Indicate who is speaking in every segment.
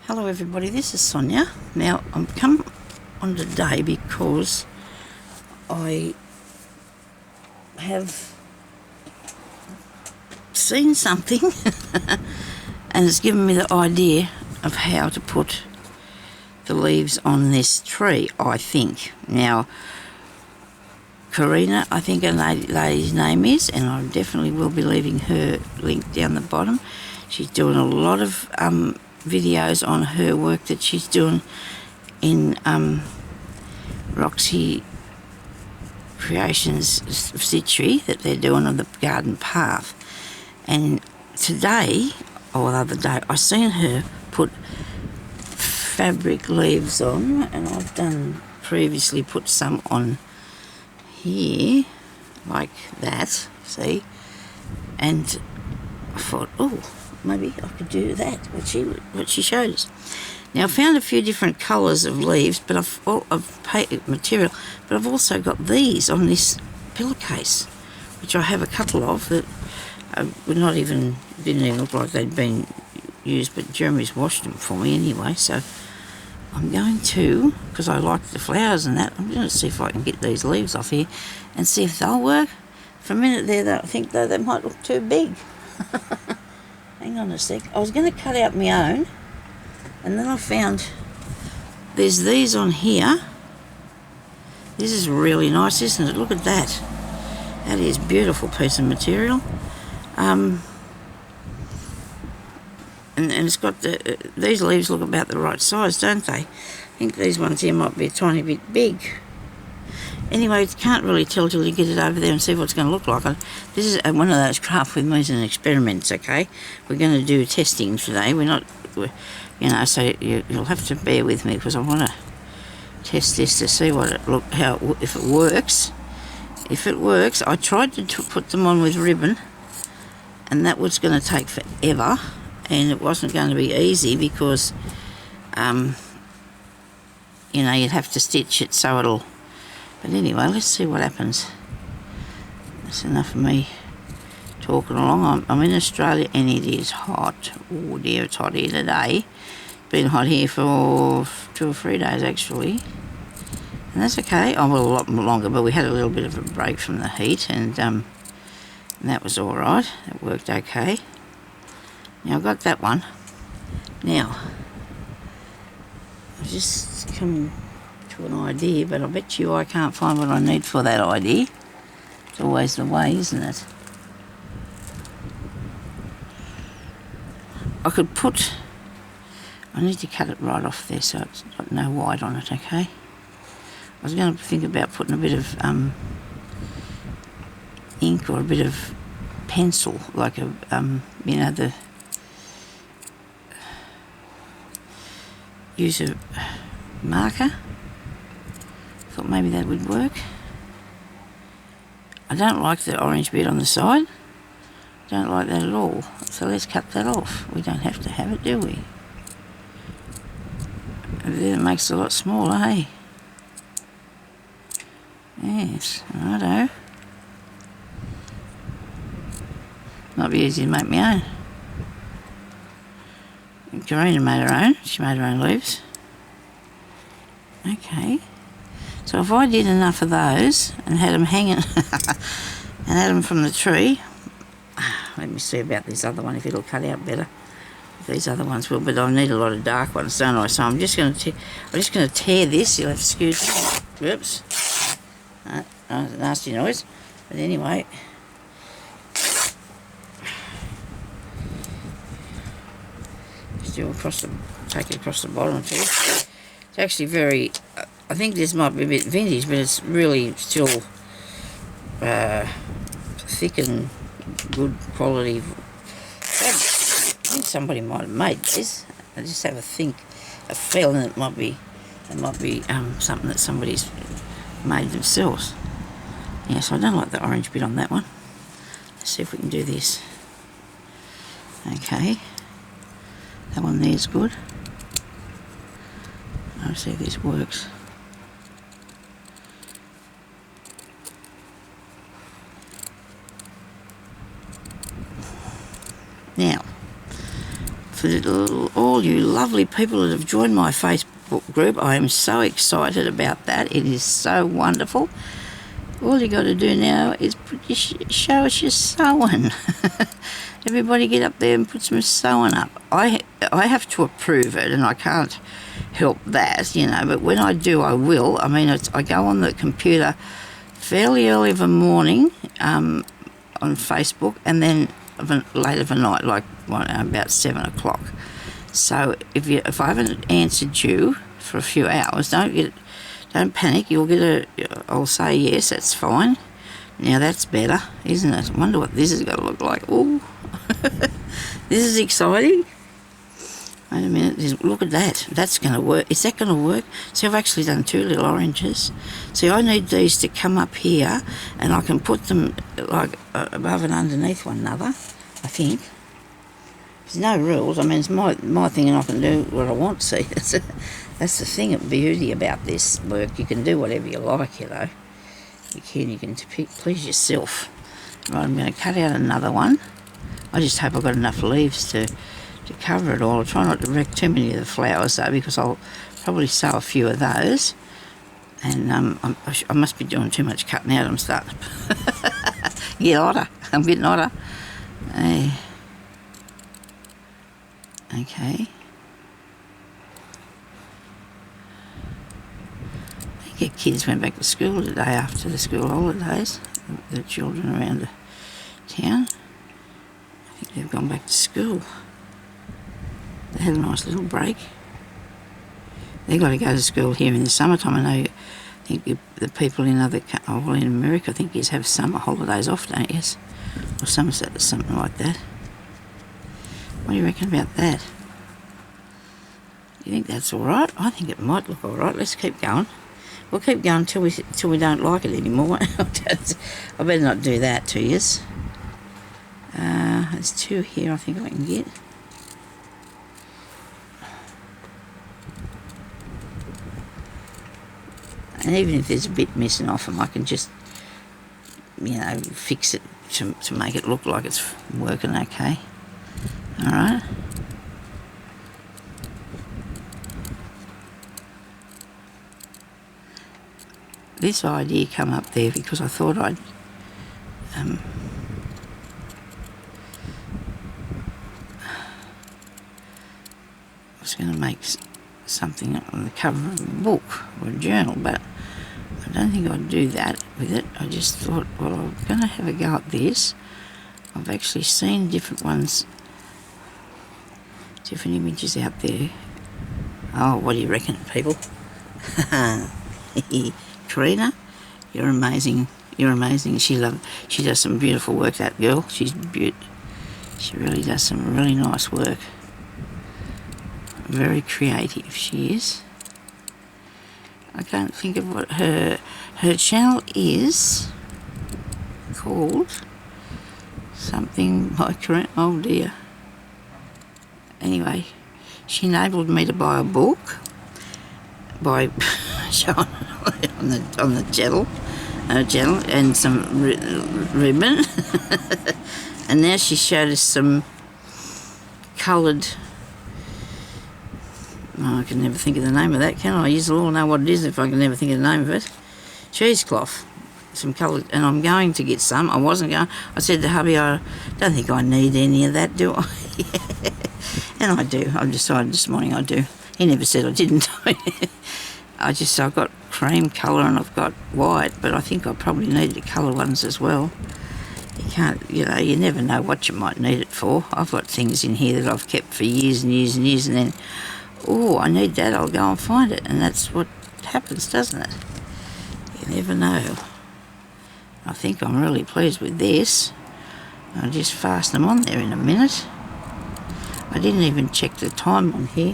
Speaker 1: Hello everybody, this is Sonya. Now I'm come on today because I have seen something and it's given me the idea of how to put the leaves on this tree, I think. Now Corrine, I think a lady's name is, and I definitely will be leaving her link down the bottom. She's doing a lot of videos on her work that she's doing in Roxy Creations Stitchery that they're doing on the garden path. And today, or the other day, I seen her put fabric leaves on, and I've done previously put some on here like that, see, and I thought, oh, maybe I could do that, what she showed us. Now I found a few different colours of leaves, but of material, but I've also got these on this pillowcase, which I have a couple of that didn't even look like they'd been used, but Jeremy's washed them for me anyway, so I'm going to, because I like the flowers and that, I'm going to see if I can get these leaves off here and see if they'll work. For a minute there, I think though they might look too big. Hang on a sec. I was going to cut out my own, and then I found there's these on here. This is really nice, isn't it? Look at that. That is a beautiful piece of material. And it's got these leaves look about the right size, don't they? I think these ones here might be a tiny bit big. Anyway, you can't really tell till you get it over there and see what it's going to look like. This is one of those craft with me and experiments, okay? We're going to do testing today. So you'll have to bear with me because I want to test this to see if it works. If it works, I tried to put them on with ribbon, and that was going to take forever. And it wasn't going to be easy because, you'd have to stitch it so it'll... But anyway, let's see what happens. That's enough of me talking along. I'm in Australia and it is hot. Oh dear, it's hot here today. It's been hot here for 2 or 3 days actually. And that's okay. Oh, well, a lot longer, but we had a little bit of a break from the heat, and that was all right. It worked okay. Now I've got that one. Now, I've just come to an idea, but I bet you I can't find what I need for that idea. It's always the way, isn't it? I need to cut it right off there so it's got no white on it, okay? I was going to think about putting a bit of ink or a bit of pencil, like use a marker. Thought maybe that would work. I don't like the orange bit on the side. Don't like that at all. So let's cut that off. We don't have to have it, do we? And then it makes it a lot smaller, hey? Yes, righto. Might be easy to make my own. Corrine made her own. She made her own leaves. Okay. So if I did enough of those and had them hanging and had them from the tree, let me see about this other one if it'll cut out better. These other ones will, but I need a lot of dark ones, don't I? So I'm just going to tear this. You'll have to excuse me. Oops. That was a nasty noise. But anyway. Take it across the bottom too. It's actually very, I think this might be a bit vintage, but it's really still thick and good quality. I think somebody might have made this. I just have a feeling it might be something that somebody's made themselves. Yeah, so I don't like the orange bit on that one. Let's see if we can do this. Okay. That one there is good. I'll see if this works. Now, all you lovely people that have joined my Facebook group. I am so excited about that. It is so wonderful. All you got to do now is show us your sewing. Everybody get up there and put some sewing up. I have to approve it, and I can't help that, you know, but when I do, I will. I mean, I go on the computer fairly early of a morning on Facebook, and then late of a night, like about 7 o'clock. So if I haven't answered you for a few hours, don't panic. I'll say yes, that's fine. Now that's better, isn't it? I wonder what this is going to look like. Ooh, this is exciting. Wait a minute, look at that. That's going to work. Is that going to work? See, I've actually done 2 little oranges. See, I need these to come up here, and I can put them like above and underneath one another, I think. There's no rules. I mean, it's my thing, and I can do what I want. See, that's the thing of beauty about this work. You can do whatever you like, you know. You can please yourself. Right, I'm going to cut out another one. I just hope I've got enough leaves to cover it all. I'll try not to wreck too many of the flowers though, because I'll probably sow a few of those. And I must be doing too much cutting out. I'm starting to get hotter. I'm getting hotter. Okay. I think kids went back to school today after the school holidays. The children around the town. I think they've gone back to school. They had a nice little break. They've got to go to school here in the summertime. I think the people in in America, I think you have summer holidays off, don't you? Or something like that. What do you reckon about that? You think that's all right? I think it might look all right. Let's keep going. We'll keep going till we don't like it anymore. I better not do that to you. There's 2 here I think I can get. And even if there's a bit missing off them, I can just, you know, fix it to make it look like it's working okay. Alright. This idea come up there because I thought I was going to make something on the cover of a book or a journal, but I don't think I'd do that with it. I just thought, well, I'm going to have a go at this. I've actually seen different ones, different images out there. Oh, what do you reckon, people? Corrine, you're amazing. You're amazing. She does some beautiful work, that girl. She really does some really nice work. Very creative she is. I can't think of what her channel is called. Something by Corrine. Oh dear. Anyway, she enabled me to buy a book by showing on the channel and some ribbon. And now she showed us some coloured. Oh, I can never think of the name of that, can I? You'll all know what it is if I can never think of the name of it. Cheesecloth. Some coloured, and I'm going to get some. I wasn't going. I said to hubby, I don't think I need any of that, do I? And I do. I've decided this morning I do. He never said I didn't. I've got cream colour and I've got white, but I think I probably need the colour ones as well. You can't, you never know what you might need it for. I've got things in here that I've kept for years and years and years, and then, oh, I need that, I'll go and find it. And that's what happens, doesn't it? You never know. I think I'm really pleased with this. I'll just fasten them on there in a minute. I didn't even check the time on here.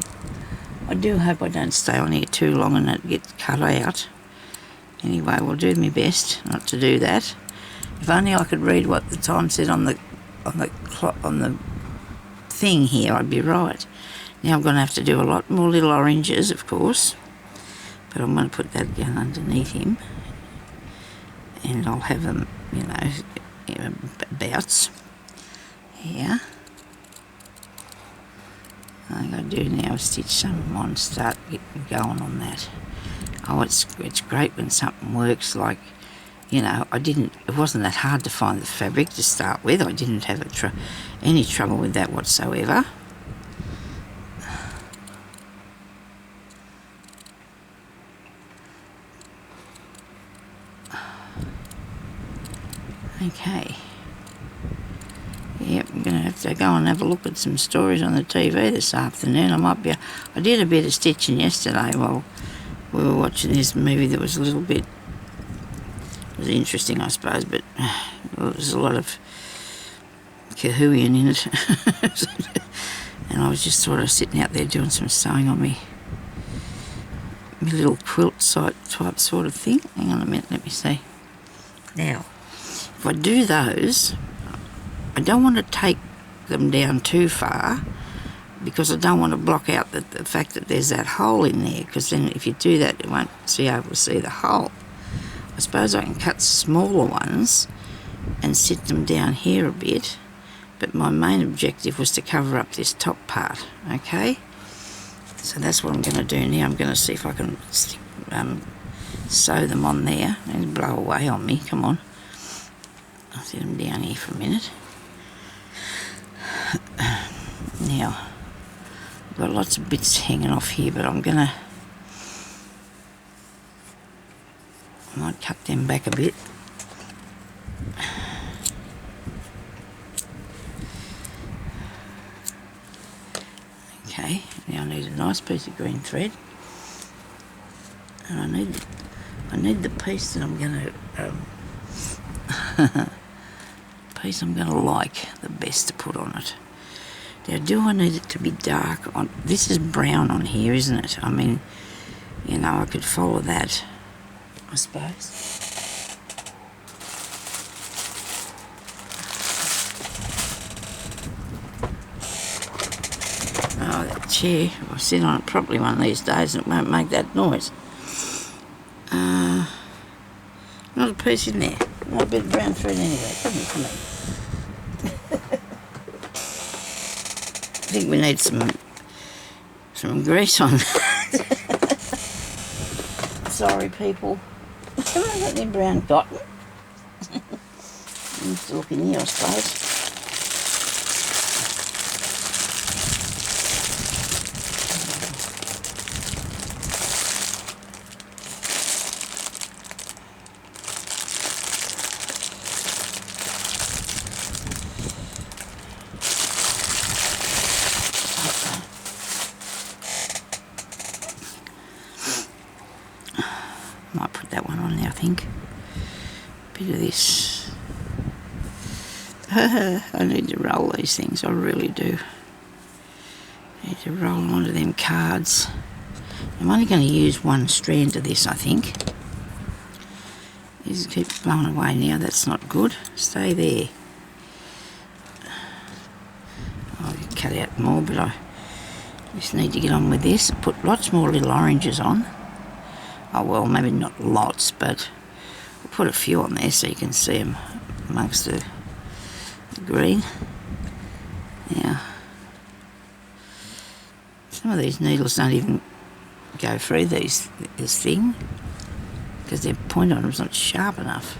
Speaker 1: I do hope I don't stay on here too long and it gets cut out. Anyway, we'll do my best not to do that. If only I could read what the time said on the thing here, I'd be right. Now I'm going to have to do a lot more little oranges, of course, but I'm going to put that down underneath him, and I'll have them, bouts here. I'm going to do now is stitch some on, start getting going on that. Oh, it's great when something works. Like, you know, it wasn't that hard to find the fabric to start with. I didn't have any trouble with that whatsoever. Okay. Yep, I'm going to have to go and have a look at some stories on the TV this afternoon. I did a bit of stitching yesterday while we were watching this movie that was a little bit, it was interesting I suppose, but there was a lot of kahooing in it. And I was just sort of sitting out there doing some sewing on me little quilt type sort of thing. Hang on a minute, let me see. Now, if I do those, I don't want to take them down too far because I don't want to block out the fact that there's that hole in there, because then if you do that you won't be able to see the hole. I suppose I can cut smaller ones and sit them down here a bit, but my main objective was to cover up this top part, okay? So that's what I'm going to do now. I'm going to see if I can sew them on there and blow away on me. Come on. I'll sit them down here for a minute. Now, I've got lots of bits hanging off here, but I might cut them back a bit. Okay, now I need a nice piece of green thread, and I need the piece that I'm going to piece I'm going to like the best to put on it. Now, do I need it to be dark on? This is brown on here, isn't it? I mean, you know, I could follow that, I suppose. Oh, that chair. I'll sit on it properly one of these days and it won't make that noise. Not a piece in there. Not a bit of brown thread anyway. Come here. I think we need some grease on that. Sorry, people. Have I got any brown cotton? I need to look in here, I suppose. Might put that one on there, I think. Bit of this. I need to roll these things, I really do. I need to roll them onto them cards. I'm only going to use one strand of this, I think. These keep blowing away now, that's not good. Stay there. I'll cut out more, but I just need to get on with this. Put lots more little oranges on. Oh well, maybe not lots, but I'll put a few on there so you can see them amongst the green. Now, some of these needles don't even go through this thing because their point on them's not sharp enough.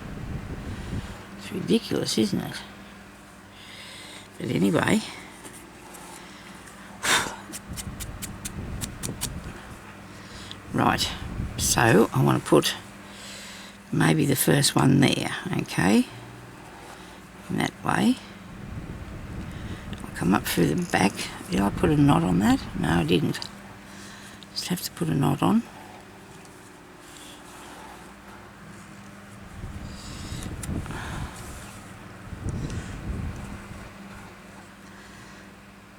Speaker 1: It's ridiculous, isn't it? But anyway, right. So I want to put maybe the first one there, okay? In that way. I'll come up through the back. Did I put a knot on that? No, I didn't. Just have to put a knot on.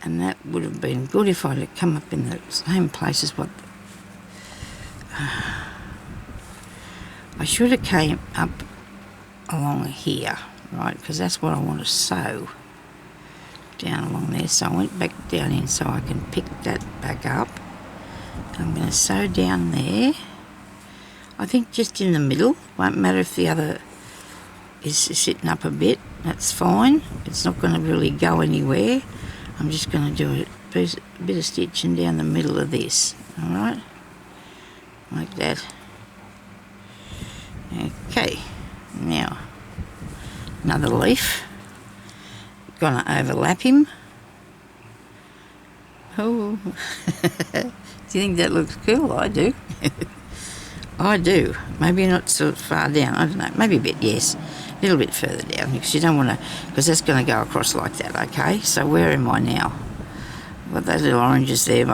Speaker 1: And that would have been good if I'd have come up in the same place as what... I should have came up along here, right, because that's what I want to sew down along there. So I went back down in so I can pick that back up. I'm going to sew down there. I think just in the middle. Won't matter if the other is sitting up a bit. That's fine. It's not going to really go anywhere. I'm just going to do a a bit of stitching down the middle of this, alright, like that. Okay, now another leaf, gonna overlap him. Oh, do you think that looks cool? I do. I do. Maybe not so far down, I don't know, maybe a bit, yes. A little bit further down, because you don't want to, because that's going to go across like that, okay? So where am I now? I've got those little oranges there.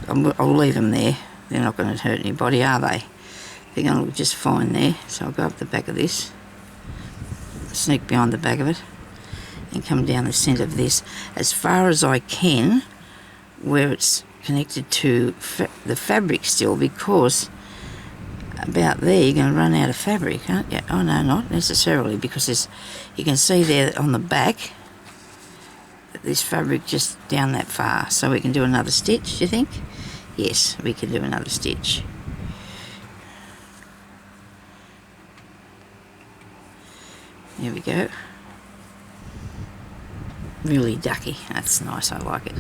Speaker 1: I'll leave them there. They're not going to hurt anybody, are they? They're going to look just fine there. So I'll go up the back of this, sneak behind the back of it, and come down the centre of this as far as I can, where it's connected to the fabric still, because about there you're going to run out of fabric, aren't you? Oh no, not necessarily, because you can see there on the back that this fabric just down that far. So we can do another stitch, do you think? Yes, we can do another stitch. There we go. Really ducky, that's nice, I like it.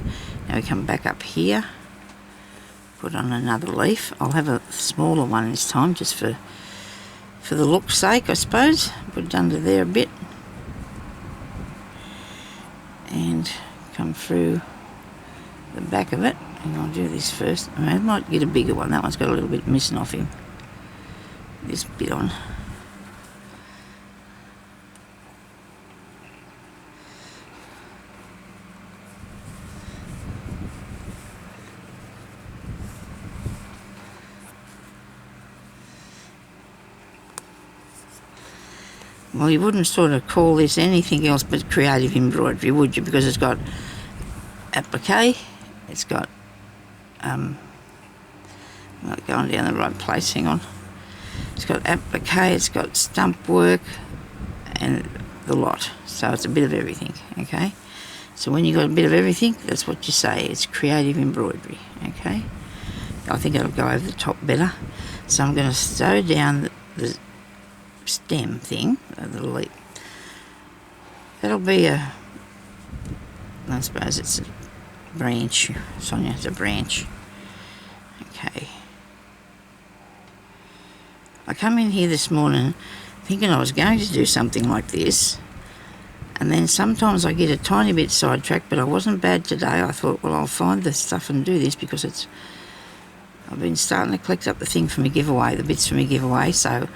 Speaker 1: Now we come back up here, put on another leaf. I'll have a smaller one this time, just for the look's sake, I suppose. Put it under there a bit. And come through the back of it. And I'll do this first. I might get a bigger one. That one's got a little bit missing off him. This bit on. Well, you wouldn't sort of call this anything else but creative embroidery, would you? Because it's got applique, it's got, I'm not going down the right place, hang on. It's got applique, it's got stump work, and the lot. So it's a bit of everything, okay? So when you've got a bit of everything, that's what you say. It's creative embroidery, okay? I think it'll go over the top better. So I'm going to sew down the stem thing, the leaf. That'll be I suppose it's a branch, Sonya, it's a branch. Okay. I come in here this morning thinking I was going to do something like this, and then sometimes I get a tiny bit sidetracked, but I wasn't bad today. I thought, well, I'll find the stuff and do this, because I've been starting to collect up the thing for my giveaway, the bits for my giveaway, so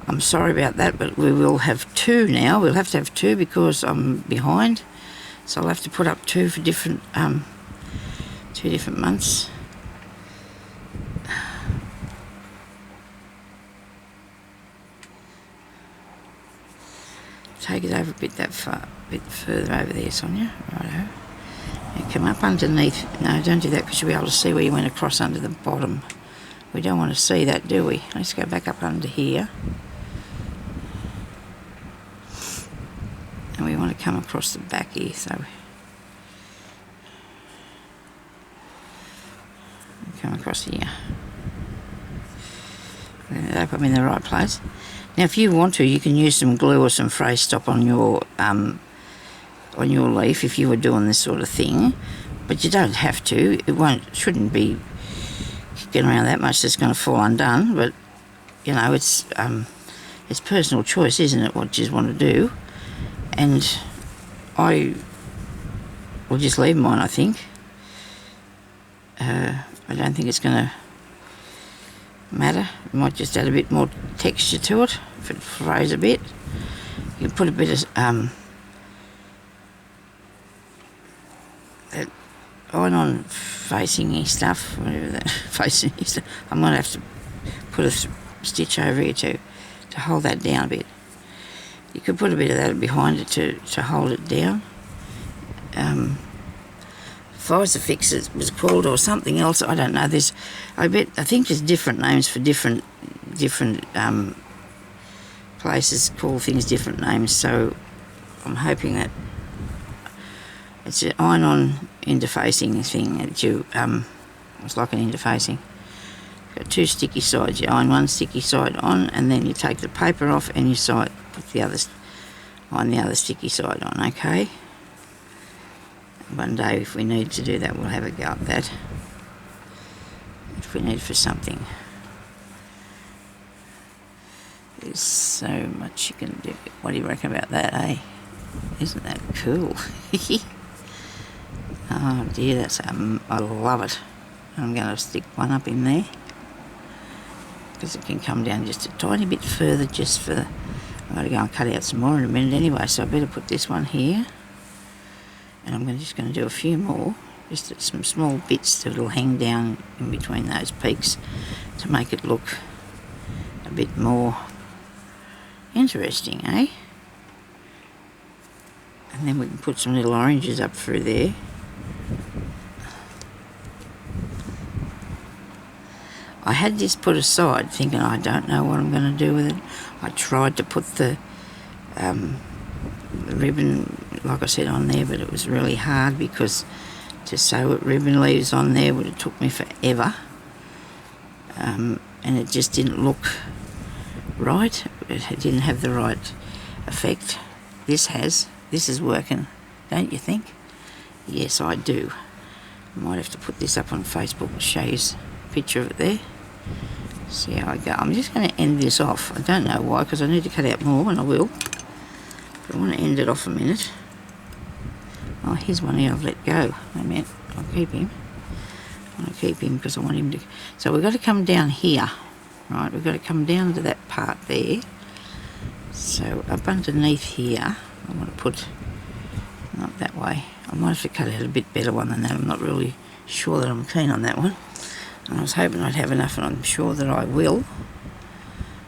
Speaker 1: I'm sorry about that, but we will have two now. We'll have to have two because I'm behind. So I'll have to put up two for different, 2 different months. Take it over a bit that far, a bit further over there, Sonya. Righto. Now come up underneath. No, don't do that, because you'll be able to see where you went across under the bottom. We don't want to see that, do we? Let's go back up under here. And we want to come across the back here, so come across here. I hope I'm in the right place. Now, if you want to, you can use some glue or some fray stop on your leaf if you were doing this sort of thing, but you don't have to. Shouldn't be kicking around that much that's going to fall undone. But you know, it's personal choice, isn't it? What you want to do. And I will just leave mine, I think. I don't think it's going to matter. You might just add a bit more texture to it if it frays a bit. You can put a bit of that iron-on facing-y stuff, whatever that facing-y stuff. I'm going to have to put a stitch over here to hold that down a bit. You could put a bit of that behind it to hold it down. Visifix it was called, or something else, I don't know. I think there's different names for different places call things different names, so I'm hoping that it's an iron-on interfacing thing that it's like an interfacing. Got two sticky sides. You iron one sticky side on, and then you take the paper off and you put the other sticky side on, okay? one day if we need to do that, we'll have a go at that. If we need for something. There's so much you can do. What do you reckon about that, eh? Isn't that cool? Oh dear, that's I love it. I'm going to stick one up in there because it can come down just a tiny bit further just for the... I've got to go and cut out some more in a minute anyway, so I better put this one here. And I'm just going to do a few more, just some small bits that will hang down in between those peaks to make it look a bit more interesting, eh? And then we can put some little oranges up through there. I had this put aside thinking I don't know what I'm going to do with it. I tried to put the ribbon, like I said, on there, but it was really hard because to sew ribbon leaves on there would have took me forever. And it just didn't look right. It didn't have the right effect. This has. This is working, don't you think? Yes, I do. I might have to put this up on Facebook and show you a picture of it there. See how I go. I'm just going to end this off. I don't know why, because I need to cut out more, and I will. But I want to end it off a minute. Oh, here's one here I've let go. I meant I'll keep him. I want to keep him because I want him to... So we've got to come down here, right? We've got to come down to that part there. So up underneath here, I want to put... Not that way. I might have to cut out a bit better one than that. I'm not really sure that I'm keen on that one. And I was hoping I'd have enough, and I'm sure that I will.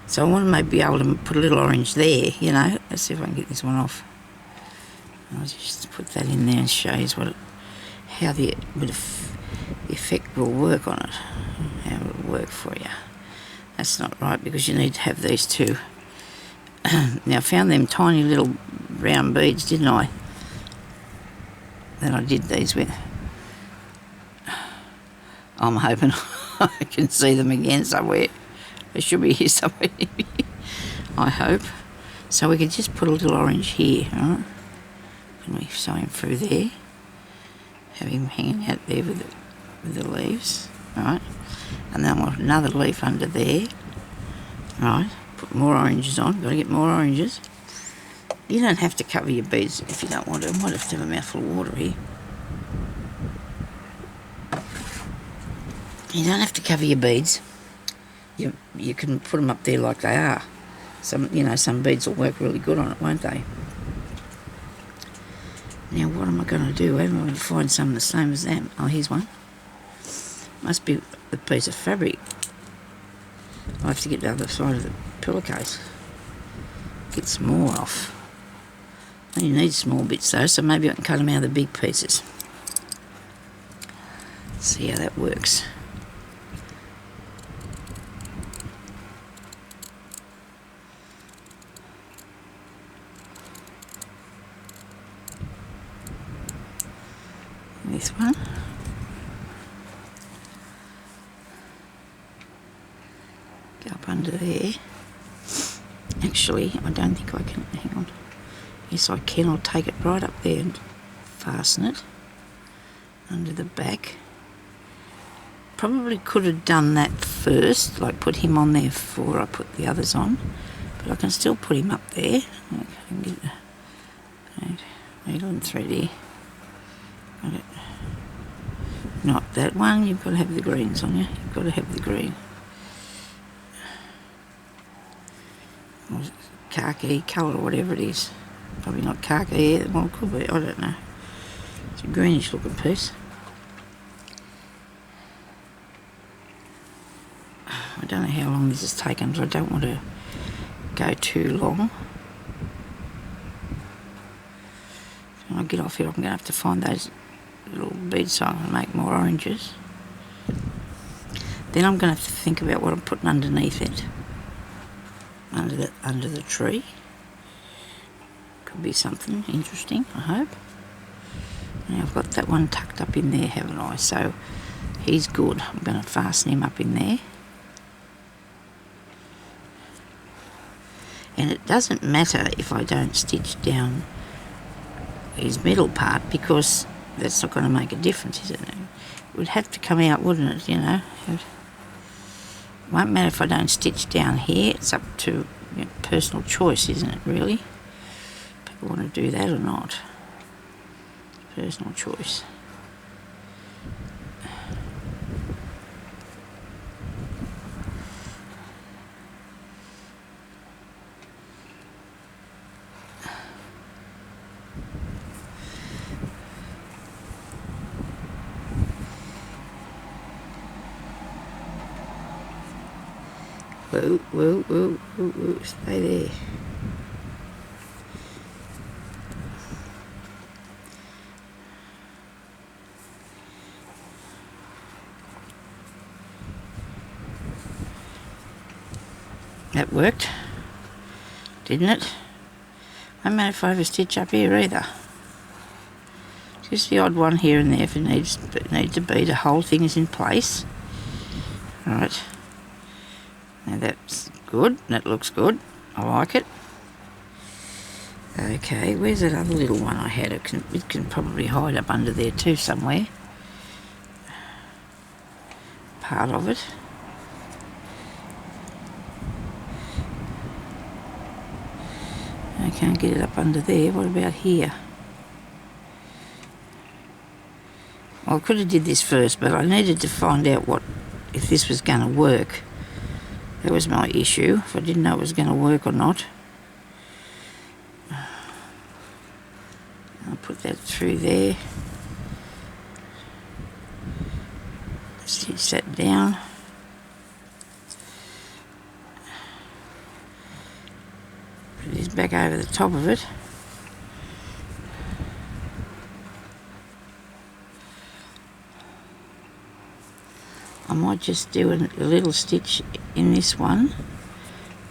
Speaker 1: So I want to maybe be able to put a little orange there, you know. Let's see if I can get this one off. I'll just put that in there and show you how the effect will work on it. How it will work for you. That's not right because you need to have these two. Now I found them tiny little round beads, didn't I? That I did these with. I'm hoping I can see them again somewhere. They should be here somewhere. I hope. So we can just put a little orange here, right? Can we sew him through there? Have him hanging out there with the leaves, right? And then I want another leaf under there, right? Put more oranges on. Got to get more oranges. You don't have to cover your beads if you don't want to. I might have to have a mouthful of water here. You don't have to cover your beads. You can put them up there like they are. Some beads will work really good on it, won't they? Now what am I going to do? I'm going to find some the same as that. Oh, here's one. Must be the piece of fabric. I'll have to get the other side of the pillowcase. Get some more off. You need small bits though, so maybe I can cut them out of the big pieces. See how that works. This one. Go up under there. Actually, I don't think I can. Hang on. Yes, I can. I'll take it right up there and fasten it under the back. Probably could have done that first, like put him on there before I put the others on. But I can still put him up there. I can get needle and thread here. Got it. Not that one. You've got to have the green, Sonya. You've got to have the green. Or khaki colour or whatever it is. Probably not khaki. Well, it could be. I don't know. It's a greenish looking piece. I don't know how long this has taken, but I don't want to go too long. When I get off here, I'm going to have to find those little beads so I can make more oranges. Then I'm going to have to think about what I'm putting underneath it. Under the tree. Could be something interesting, I hope. Now I've got that one tucked up in there, haven't I? So he's good. I'm going to fasten him up in there. And it doesn't matter if I don't stitch down his middle part because that's not going to make a difference, is it? It would have to come out, wouldn't it, you know? It won't matter if I don't stitch down here. It's up to personal choice, isn't it, really? People want to do that or not. Personal choice. Whoa, whoa, whoa, whoa, whoa, stay there. That worked, didn't it? Won't matter if I have a stitch up here either. Just the odd one here and there if it needs to be. The whole thing is in place. Right. Now that's good. That looks good. I like it. Okay, where's that other little one I had? It can probably hide up under there too somewhere. Part of it. I can't get it up under there. What about here? Well, I could have did this first, but I needed to find out if this was going to work. That was my issue, if I didn't know it was going to work or not. I'll put that through there. Stitch that down. Put this back over the top of it. I might just do a little stitch in this one,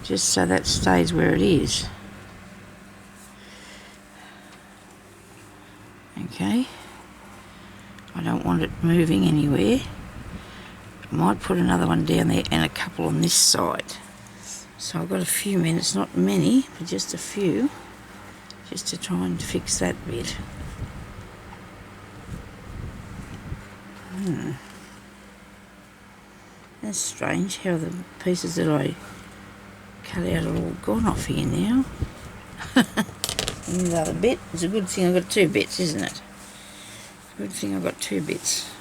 Speaker 1: just so that stays where it is. Okay. I don't want it moving anywhere. I might put another one down there and a couple on this side. So I've got a few minutes, not many, but just a few, just to try and fix that bit. That's strange how the pieces that I cut out are all gone off here now. And the other bit, it's a good thing I've got two bits, isn't it? Good thing I've got two bits.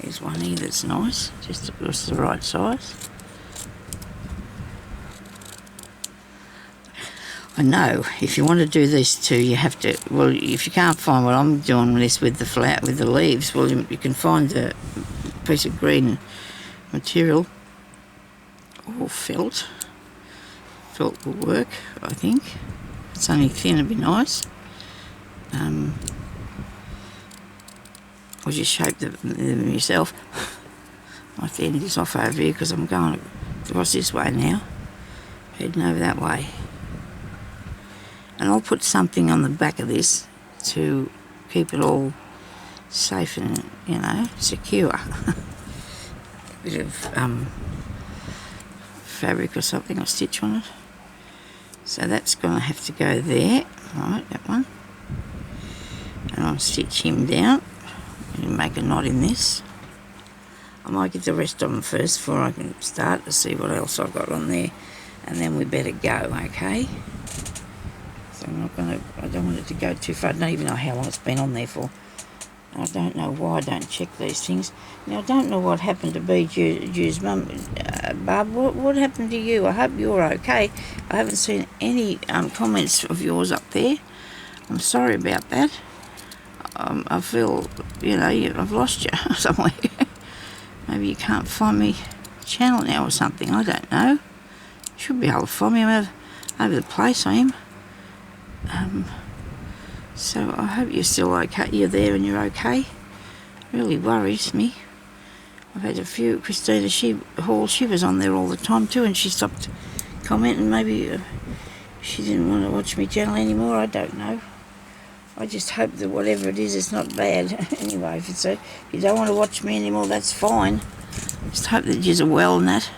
Speaker 1: Here's one here that's nice, just the right size. I know if you want to do these two, you have to. Well, if you can't find what I'm doing this with the leaves, well, you can find a piece of green material or felt. Felt will work, I think. If it's only thin, it'd be nice. Or just shape them yourself. I have to end this off over here because I'm going across this way now, heading over that way. And I'll put something on the back of this to keep it all safe and, secure. A bit of fabric or something, or stitch on it. So that's going to have to go there. Right, that one. And I'll stitch him down and make a knot in this. I might get the rest of them first before I can start to see what else I've got on there. And then we better go, okay? So I don't want it to go too far. I don't even know how long it's been on there for. I don't know why I don't check these things. Now, I don't know what happened to Jude's mum. Barb, what happened to you? I hope you're okay. I haven't seen any comments of yours up there. I'm sorry about that. I feel, I've lost you somewhere. Maybe you can't find me channel now or something. I don't know. Should be able to find me. I'm over the place, I am. So I hope you're still okay. You're there and you're okay. Really worries me. I've had a few. Christina, she was on there all the time too, and she stopped commenting. Maybe she didn't want to watch me channel anymore. I don't know. I just hope that whatever it is, it's not bad. Anyway, if you don't want to watch me anymore, that's fine. Just hope that you're well and that.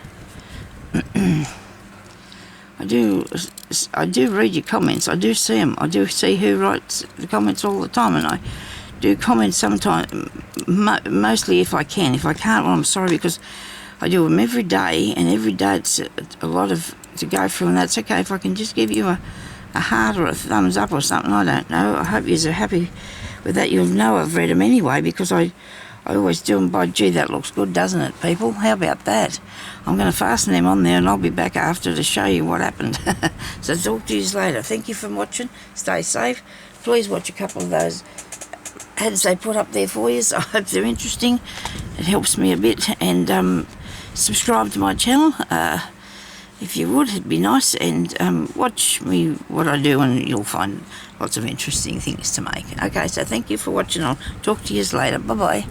Speaker 1: I do read your comments. I do see them. I do see who writes the comments all the time, and do comment sometime, mostly if I can. If I can't, well, I'm sorry, because I do them every day, and every day it's a lot of to go through, and that's okay. If I can just give you a heart or a thumbs up or something, I don't know. I hope you're happy with that. You'll know I've read them anyway, because I always do them by, gee, that looks good, doesn't it, people? How about that? I'm going to fasten them on there, and I'll be back after to show you what happened. So talk to you later. Thank you for watching. Stay safe. Please watch a couple of those ads they put up there for you. So I hope they're interesting. It helps me a bit. And subscribe to my channel. If you would, it'd be nice. And watch me, what I do, and you'll find lots of interesting things to make. Okay, so thank you for watching. I'll talk to you later. Bye-bye.